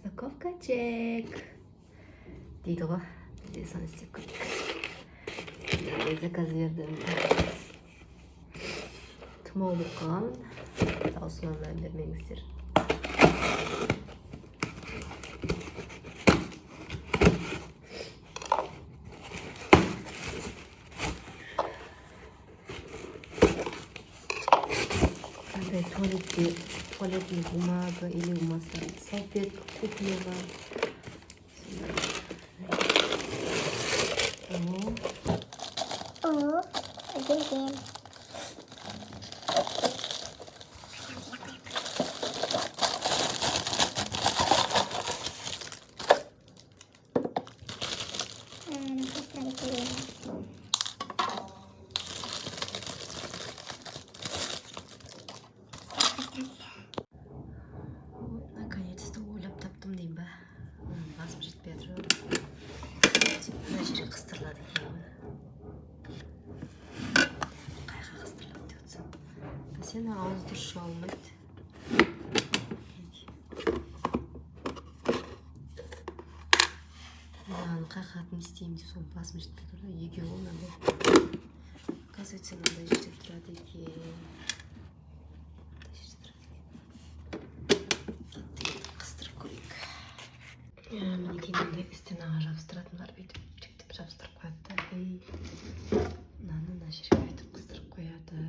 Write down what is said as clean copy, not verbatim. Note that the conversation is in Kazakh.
Распаковка чек дейді ғой. Бізде соны істеп көрейік. Заказ бердім. Тұмау болған. Даусынан мән бермеңіздер. Туалетная бумага или масса салфетка кухнева. Один. Наконец-то ойлап таптым деймін ба. Басым жетпей жатыр. Мына жерге қыстырылады екен. Қайға қыстырылады деп отырсам. Сен ауыз дұрыс жуалмайды. Мынаны қайқатын істеймін деп сол басым жетпей тұр. Екеуі мынандай. Оказывается, мынандай жерде тұрады екен. Мінекей мындай стенаға жабыстыратын бар бүйтіп бүйтіп жабыстырып қояды. Мынаны мына жерге бүйтіп қыстырып қояды.